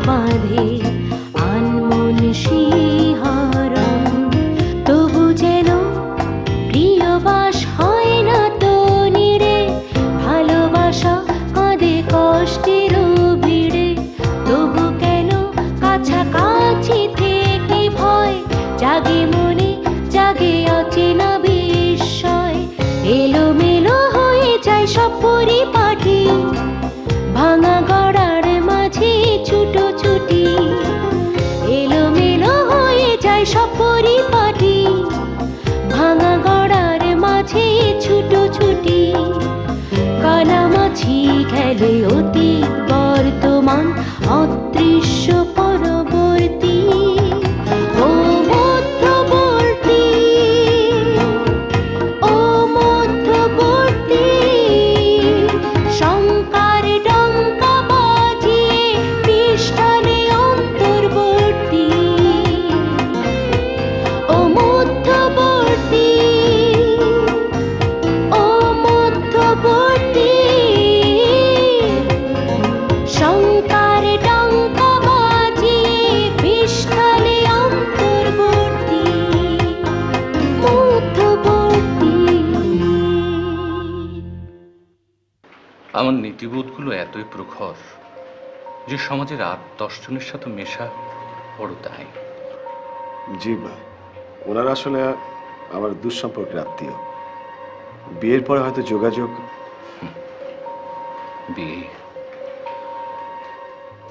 বাঁধে আনমন শিহরণ, তবু যেন প্রিয়বাস হয় না তো নিরে, ভালোবাসা কাঁদে কষ্টের ভিড়ে, তবু কেন কাছাকাছি থেকে ভয় জাগে মনে, জাগে অচেনা বিস্ময়, এলোমেলো হয়ে যায় সব পরিপাটি, ভাঙা গড়ার মাঝে ছুটোছুটি, এলোমেলো হয়ে যায় সব পরিপাটি, ভাঙা গড়ার মাঝে ছুটোছুটি, কানামাছি খেলে অতীত বর্তমান অদৃশ্য পরবর্তী, ও মধ্যবর্তী, ও মধ্যবর্তী, শঙ্কার ডঙ্কা বাজিয়ে পৃষ্ঠানে অন্তর্বর্তী, ও মধ্যবর্তী, ও মধ্যবর্তী, শঙ্কার ডঙ্কা বাজিয়ে পৃষ্ঠানে অন্তর্বর্তী, মধ্যবর্তী। আমার নীতিবোধগুলো এতই প্রখর যে সমাজের ৮-১০ জনের সাথে মেশা বড় দায়। জি মা, ওনারা আসলে আমার দুঃসম্পর্কের আত্মীয়। বিয়ের পরে হয়তো যোগাযোগ। বিয়ে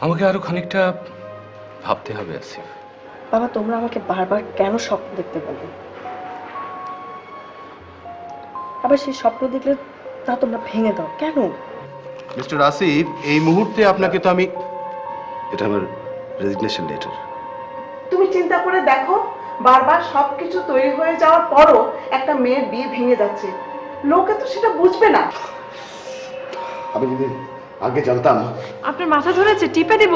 আমাকে আরো খানিকটা ভাবতে হবে আসিফ। বাবা, তোমরা আমাকে বারবার কেন স্বপ্ন দেখতে বলো? আবার সেই স্বপ্ন দেখলে তা তোমরা ভেঙে দাও কেন? মিস্টার আসিফ, এই মুহূর্তে আপনাকে তো আমি... এটা আমার রেজিগনেশন লেটার। তুমি চিন্তা করে দেখো, বারবার সবকিছু তৈরি হয়ে যাওয়ার পরও একটা মেয়ের বিয়ে ভেঙে যাচ্ছে, লোকে তো সেটা বুঝবে না। আমি যদি আগে জানতাম। আপনার মাথা ধরেছে, টিপে দেব?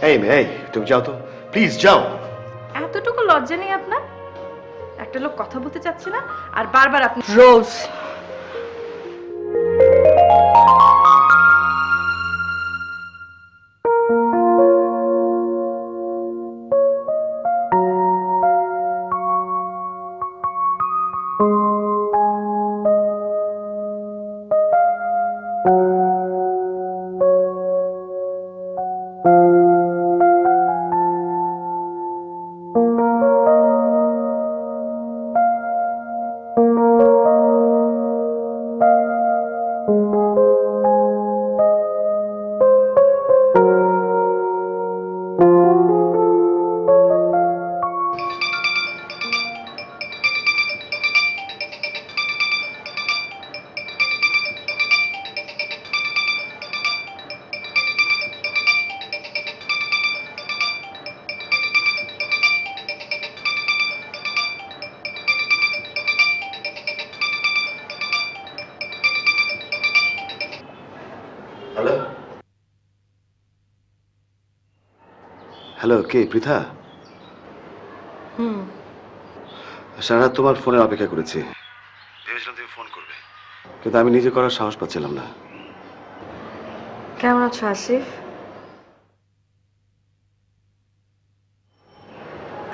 এই মেয়ে, এই তুমি যাও তো প্লিজ, যাও। এতটুকু লজ্জা নেই আপনার? একটা লোক কথা বলতে চাচ্ছে না আর বারবার আপনি... রোজ, হ্যালো হ্যালো, কে? পৃথা? সারা রাত তোমার ফোনের অপেক্ষা করেছি, ভেবেছিলাম তুমি ফোন করবে, কিন্তু আমি নিজে করার সাহস পাচ্ছিলাম না। কেমন আছো আসিফ?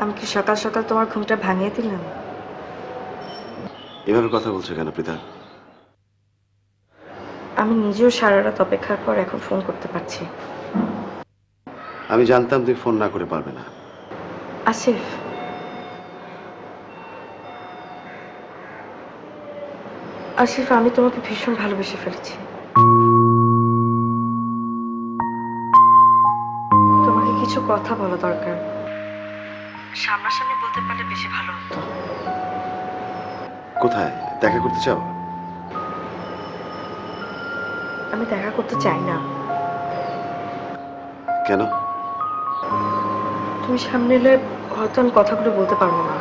আমি কি সকাল সকাল তোমার ঘুমটা ভাঙিয়ে দিলাম? এভাবে কথা বলছো কেন পৃথা? আমি নিজেও সারা রাত অপেক্ষার পর এখন ফোন করতে পারছি। আমি জানতাম তুমি ফোন না করে পারবে না। আসিফ, আসিফ, আমি তোমাকে ভীষণ ভালোবেসে ফেলেছি। তোমাকে কিছু কথা বলা দরকার, সামনাসামনি বলতে পারলে বেশি ভালো হতো। কোথায় দেখা করতে চাও? আমি দেখা করতে চাই না। কেন? তুমি সামনে এলে হয়তো আমি কথাগুলো বলতে পারবো না।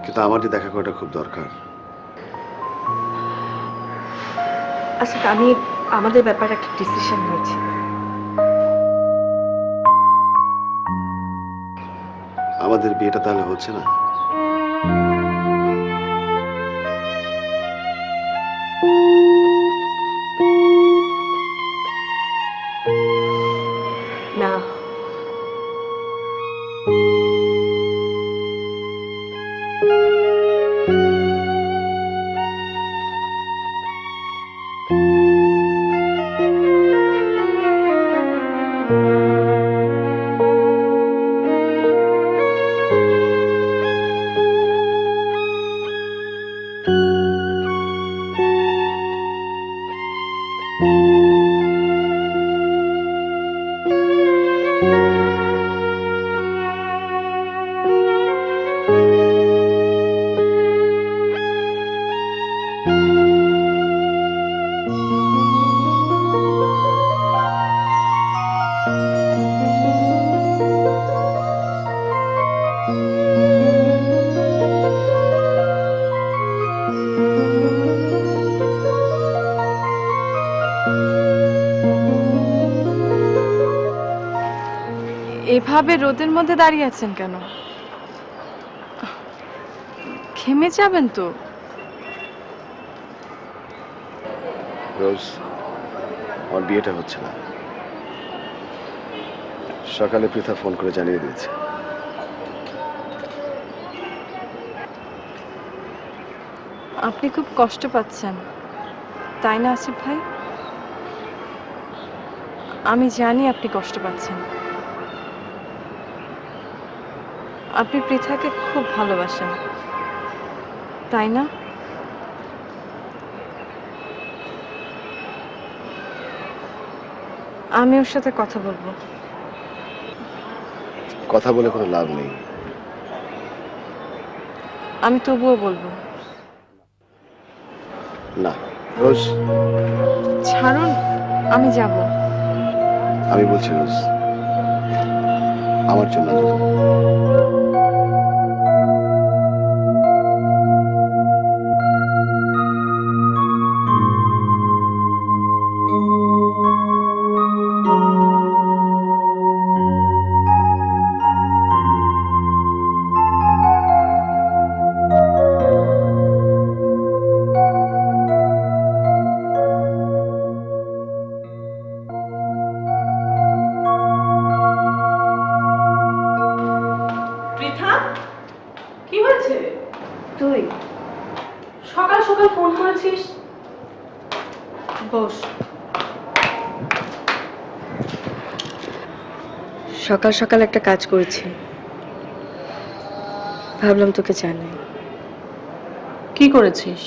কিন্তু আমার যে দেখা করাটা খুব দরকার। আচ্ছা, আমি আমাদের ব্যাপারে একটা ডিসিশন নিয়েছি। আমাদের বিয়েটা তাহলে হচ্ছে না? এভাবে রোদের মধ্যে দাঁড়িয়ে আছেন কেন? ঘেমে যাবেন তো। রোজ, আমার বিয়েটা হচ্ছে না। সকালে পৃথা ফোন করে জানিয়ে দিয়েছে। আপনি খুব কষ্ট পাচ্ছেন, তাই না আসিফ ভাই? আমি জানি আপনি কষ্ট পাচ্ছেন। আপনি পৃথাকে খুব ভালোবাসেন, তাই না? আমি ওর সাথে কথা বলবো। কথা বলে কোনো লাভ নেই। আমি তবুও বলবো। না রোজ, ছাড়ুন, আমি যাব। আমি বলছি রোজ, আমার জন্য না। পৃথা, কি হয়েছে? তুই সকাল সকাল ফোন করেছিস? বস। সকাল সকাল একটা কাজ করেছি, ভাবলাম তোকে জানাই। কি করেছিস?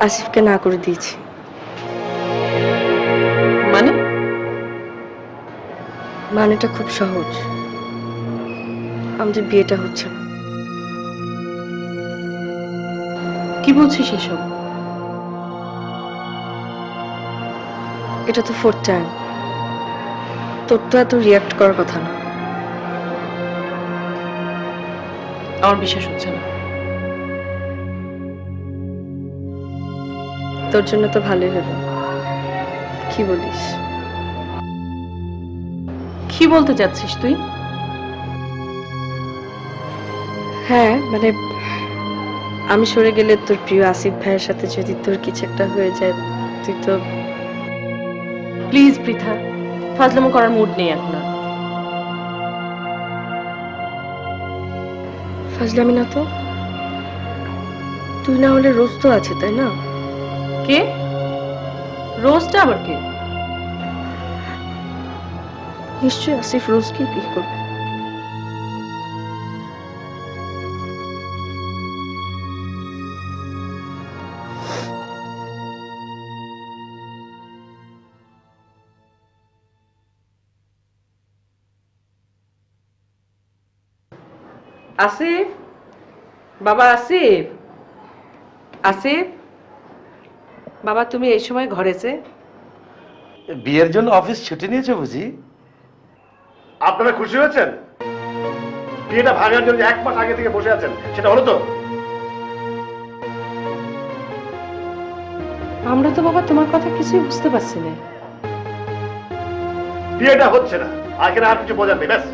আসিফকে না করে দিয়েছি। মানে? মানেটা খুব সহজ, আমাদের বিয়েটা হচ্ছে না। কি বলছিস এসব? এটা তো ফোর্থ টাইম, তোর তো এত রিয়াক্ট করার কথা না। আমার বিশ্বাস হচ্ছে না। তোর জন্য তো ভালোই হলো। কি বলিস? কি বলতে চাচ্ছিস তুই? হ্যাঁ মানে আমি সরে গেলে তোর প্রিয় আসিফ ভাইয়ের সাথে যদি তোর কিছু একটা হয়ে যায়, তুই তো। প্লিজ পৃথা, ফাজলামো করার মুড নেই এখন আর। ফাজলামি না তো, তুই না হলে রোজ তো আছে, তাই না? কে? রোজটা আবার কে? নিশ্চয়ই আসিফ রোজকে বিয়ে করবে। আসিফ, বাবা আসিফ, আসিফ, বাবা তুমি এই সময় ঘরে যে? বিয়ের জন্য অফিস ছুটি নিয়েছে বুঝি? আপনারা খুশি হয়েছেন? বিয়েটা ভাঙার জন্য 1 মাস আগে থেকে বসে আছেন, সেটা হলো তো? আমরা তো বাবা তোমার কথা কিছুই বুঝতে পারছি না। বিয়েটা হচ্ছে না, আগে আর কিছু বোঝার নেই, ব্যাস।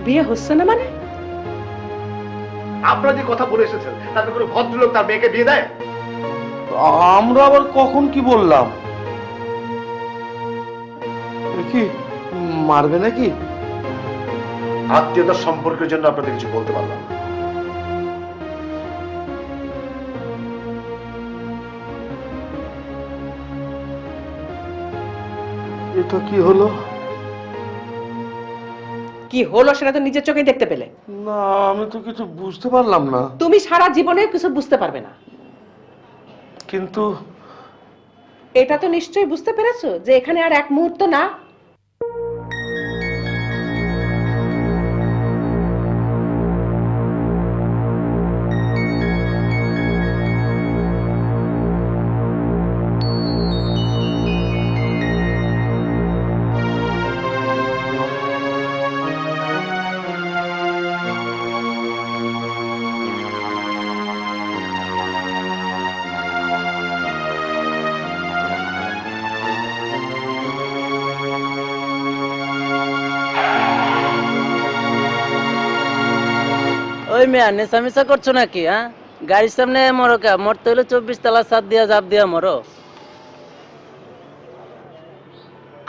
বিয়ে হচ্ছে না মানে? আপনারা যে কথা বলে এসেছেন, তাতে কোনো ভদ্রলোক তার মেয়েকে বিয়ে দেয়? আমরা আবার কখন কি বললাম? কি মারবে নাকি? আত্মীয়তার সম্পর্কের জন্য আপনাদের কিছু বলতে পারলাম না। এটা কি হলো? কি হলো সেটা তো নিজের চোখেই দেখতে পেলে। না, আমি তো কিছু বুঝতে পারলাম না। তুমি সারা জীবনে কিছু বুঝতে পারবে না। কিন্তু এটা তো নিশ্চয়ই বুঝতে পেরেছো যে এখানে আর এক মুহূর্ত না। ওই মেয়া নেশামেশা করছো নাকি? হ্যাঁ, গাড়ির সামনে মরো কে? মরতে হলে 24 তলা ছাদ দিয়া জাপ দিয়া মরো।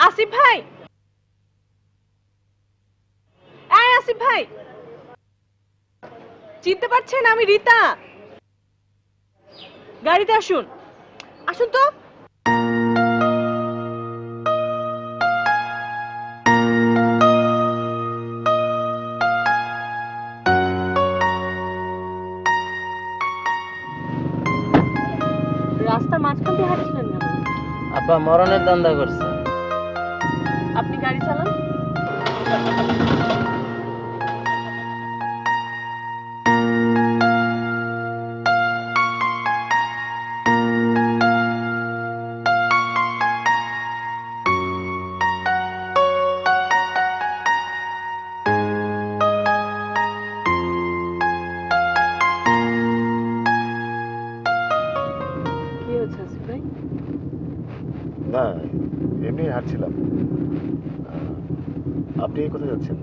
আসিফ ভাই, এই আসিফ ভাই, চিনতে পারছেন? আমি রীতা। গাড়িতে আসুন, আসুন তো। রাস্তার মাঝখান দিয়ে হাঁটছিলেন কেন? আব্বা মরণের দান্দা করছে। আপনি গাড়ি চালান। কি হচ্ছে আসিফ ভাই? না, এমনি হাঁটছিলাম। আপনি কোথায় যাচ্ছেন?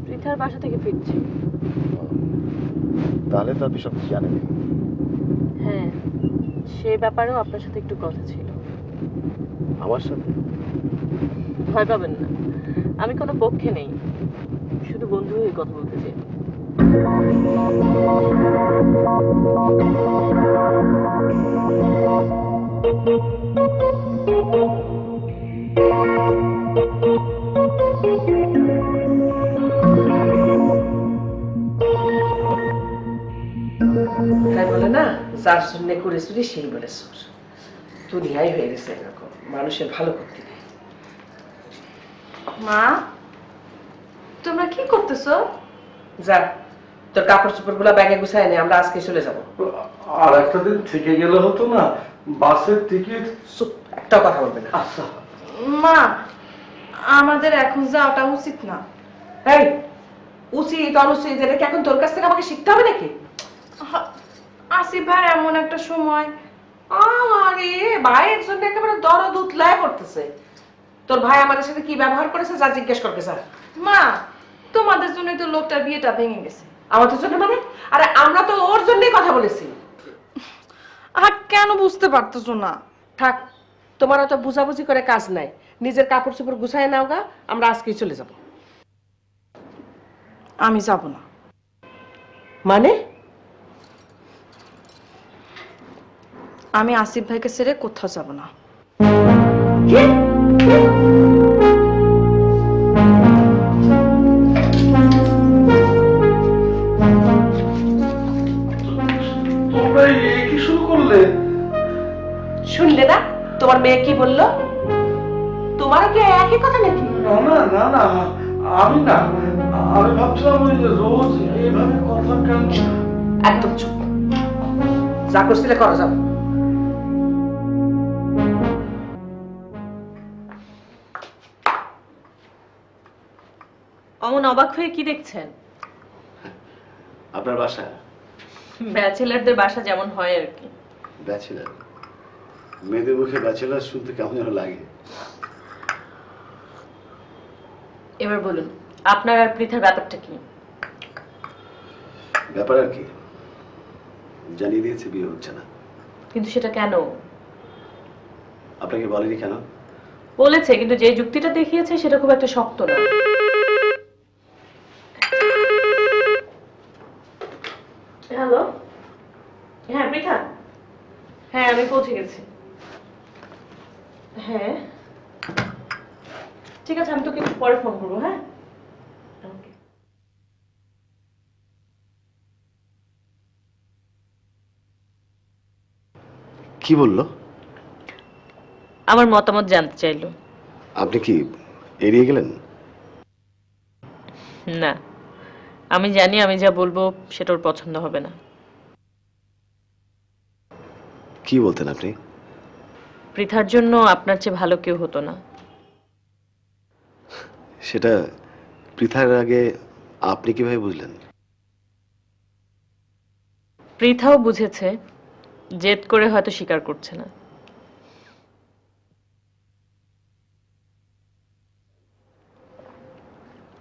পৃথার বাসা থেকে ফিরছি। তাহলে তো আপনি সব কিছু জানেন। হ্যাঁ, সে ব্যাপারেও আপনার সাথে একটু কথা ছিল। আমার সাথে? ভয় পাবেন না, আমি কোনো পক্ষে নেই, শুধু বন্ধু হয়ে কথা বলতে চাই। তাই বলে না, যার জন্য করে চুরি সেই বলে চোর। দুনিয়ায় হয়ে গেছে এরকম, মানুষের ভালো করতে নেই। মা, তোমরা কি করতেছো? যা, তোর কাপড় চোপড় গুলা ব্যাগে গুছাই নে, আমরা আজকে চলে যাবো। আর একটা দিন থেকে গেলে হতো না? বাসের টিকিট। চুপ, একটাও কথা বলবে না। আচ্ছা, মা, আমাদের এখন যাওয়াটা উচিত না। এই, উচিত অনুচিত এটা কি এখন তোর কাছ থেকে আমাকে শিখতে হবে নাকি? আসিফ ভাই এমন একটা সময়। আরে ভাইয়ের জন্য একেবারে দরদ উতলায় পড়তেছে। তোর ভাই আমাদের সাথে কি ব্যবহার করেছে যা জিজ্ঞেস করতে স্যার। মা, তোমাদের জন্যই তো লোকটার বিয়েটা ভেঙে গেছে। আমাদের জন্য মানে? আরে আমরা তো ওর জন্যই কথা বলেছি। আর কেন বুঝতে পারতেছো না? থাক, তোমার তো বুঝাবুঝি করে কাজ নাই। নিজের কাপড় চোপড় গুছায় নাও গা, আমরা আজকেই চলে যাব। আমি যাব না। মানে? আমি আসিফ ভাইকে ছেড়ে কোথাও যাব না। কি? তোমরা কি শুরু করলে? শুনলে না তোমার মেয়ে কি বললো? তোমারও কি একই কথা নাকি? না না না না, আমি না, আমি ভাবছিলাম ওই যে রোজ এইভাবে কথা কেন। একদম চুপ, যা করছিলে করো, যাও। অমন অবাক হয়ে কি দেখছেন? আপনার বাসা? ব্যাচেলারদের বাসা যেমন হয় আর কি। ব্যাচেলার? মেয়েদের মুখে ব্যাচেলার শুনতে কেমন যেন লাগে। এবার বলুন, আপনার আর পৃথার ব্যাপারটা কি? ব্যাপার আর কি, জানিয়ে দিয়েছে বিয়ে হচ্ছে না। কিন্তু সেটা কেন? আপনাকে বলেনি কেন? বলেছে, কিন্তু যে যুক্তিটা দেখিয়েছে সেটা খুব একটা শক্ত না। হ্যালো, হ্যাঁ পৃথা, হ্যাঁ আমি পৌঁছে গেছি। হ্যাঁ ঠিক আছে, আমি তোকে একটু পরে ফোন করবো। হ্যাঁ ওকে। কি বললো? আমার মতামত জানতে চাইলো। আপনি কি এড়িয়ে গেলেন? না, আমি জানি আমি যা বলবো সেটা ওর পছন্দ হবে না। কি বলতেন আপনি? পৃথার জন্য আপনার চেয়ে ভালো কেউ হতো না। সেটা পৃথার আগে আপনি কিভাবে বুঝলেন? পৃথাও বুঝেছে, জেদ করে হয়তো স্বীকার করছে না।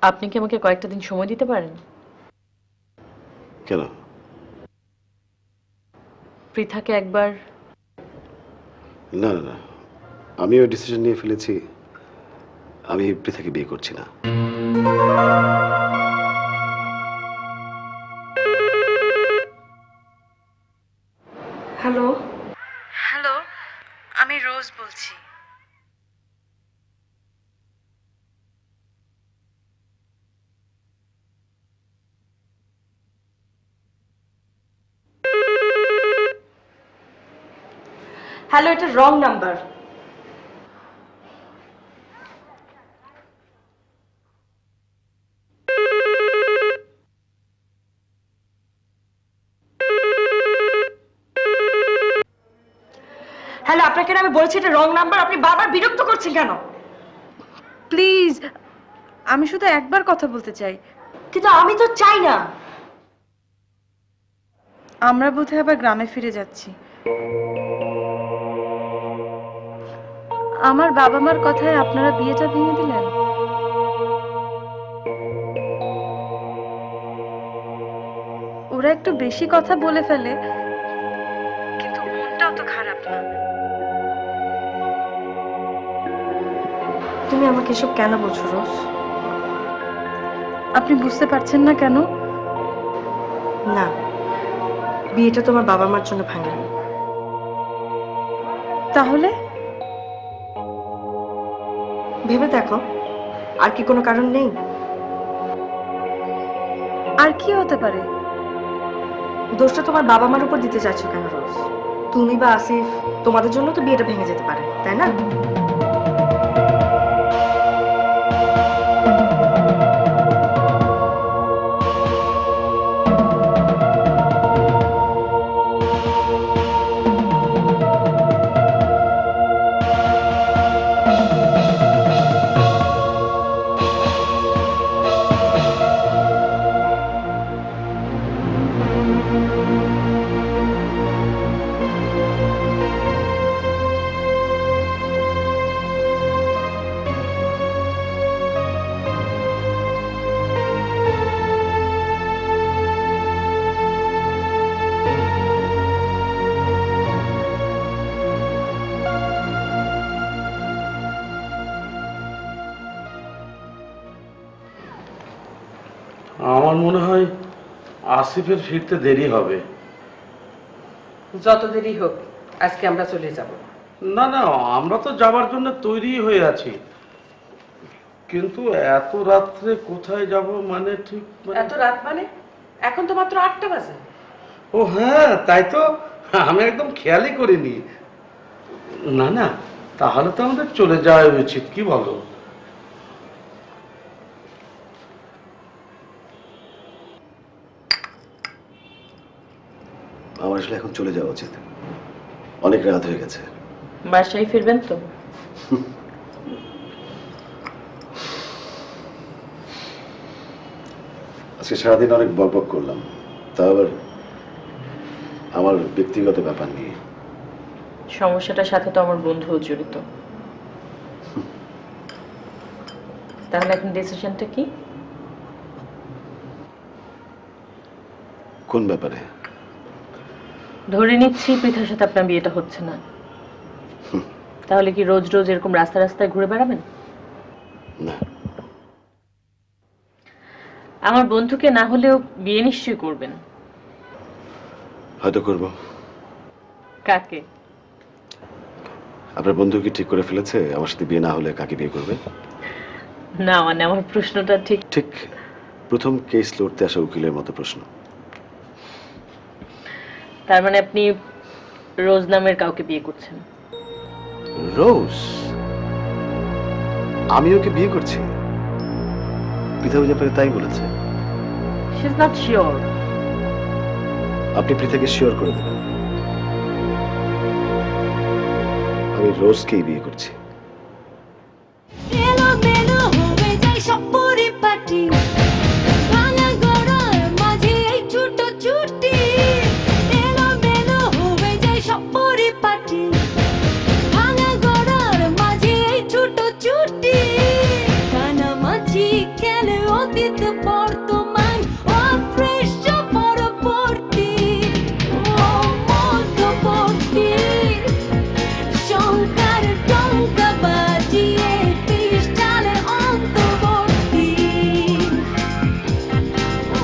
আপনি কি আমাকে কয়েকটা দিন সময় দিতে পারেন? কেন? পৃথাকে একবার। না না না, আমি ওই ডিসিশন নিয়ে ফেলেছি, আমি পৃথাকে বিয়ে করছি না। হ্যালো হ্যালো, আমি রোজ বলছি। হ্যালো, এটা রং নাম্বার। হ্যালো, আপনাকে না আমি বলছি এটা রং নাম্বার, আপনি বারবার বিরক্ত করছেন কেন? প্লিজ, আমি শুধু একবার কথা বলতে চাই। কিন্তু আমি তো চাই না। আমরা বোধহয় আবার গ্রামে ফিরে যাচ্ছি। আমার বাবা মার কথায় আপনারা বিয়েটা ভেঙে দিলেন। ওরা একটু বেশি কথা বলে ফেলে, কিন্তু মনটাও তো খারাপ না। তুমি আমাকে এসব কেন বলছো রোজ? আপনি বুঝতে পারছেন না কেন? না, বিয়েটা তোমার বাবা মার জন্য ভাঙেনি। তাহলে ভেবে দেখো, আর কি কোনো কারণ নেই? আর কি হতে পারে? দোষটা তোমার বাবা মার উপর দিতে চাইছো কেন রোজ? তুমি বা আসিফ, তোমাদের জন্য তো বিয়েটা ভেঙে যেতে পারে, তাই না? আমার মনে হয় আসিফের ফিরতে দেরি হবে। যত দেরি হোক, আজকে আমরা চলে যাব। না না, আমরা তো যাবার জন্য তৈরি হয়ে আছি, কিন্তু এত রাত্রে কোথায় যাব মানে ঠিক এত রাত মানে? এখন তো মাত্র 8টা বাজে। ও হ্যাঁ, তাই তো, আমি একদম খেয়ালই করিনি। না না, তাহলে তো আমাদের চলে যাওয়া উচিত, কি বলো? আমার আসলে এখন চলে যাওয়া উচিত, অনেক রাত হয়ে গেছে। বাসায় ফিরবেন তো? আজকে সারাদিন অনেক বকবক করলাম, তা আবার আমার ব্যক্তিগত ব্যাপার নিয়ে। সমস্যাটার সাথে তো আমার বন্ধুও জড়িত। তাহলে এখন ডিসিশনটা কি? কোন ব্যাপারে? ধরে নিচ্ছি পৃথার সাথে আপনার বিয়েটা হচ্ছে না। তাহলে কি রোজ রোজ এরকম রাস্তা রাস্তায় ঘুরে বেড়াবেন? না, আমার বন্ধুকে না হলেও বিয়ে নিশ্চয়ই করবেন। হয়তো করব। কাকে? আপনার বন্ধু কি ঠিক করে ফেলেছে আমার সাথে বিয়ে না হলে কাকে বিয়ে করবে? না মানে আমার প্রশ্নটা ঠিক। ঠিক প্রথম কেস লড়তে আসা উকিলের মতো প্রশ্ন। তার মানে আপনি রোজ নামের কাউকে বিয়ে করছেন? রোজ? আমি ওকে বিয়ে করছি? পৃথা আপনাকে তাই বলেছে? She is not sure. আপনি পৃথাকে শিওর করে দেবেন আমি রোজকেই বিয়ে করছি। এলোমেলো হয়ে যায় সব পরিপাটি, ভাঙা গড়ার মাঝে এই ছুটোছুটি। এলোমেলো হয়ে যায় সব পরিপাটি, ভাঙা গড়ার মাঝে এই ছুটোছুটি। কানামাছি খেলে অতীত বর্তমান অদৃশ্য পরবর্তী ও মধ্যবর্তী। শঙ্কার টঙ্কা বাজিয়ে পিস্টালে অন্তর্বর্তী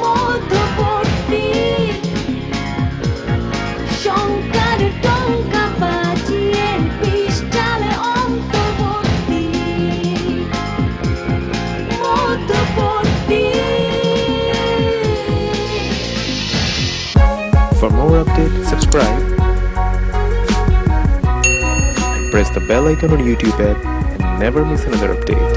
মধ্যবর্তী। শঙ্কার টঙ্কা বাজিয়ে পিস্টালে অন্তর্বর্তী মধ্যবর্তী। For more updates, subscribe and press the bell icon on YouTube app and never miss another update.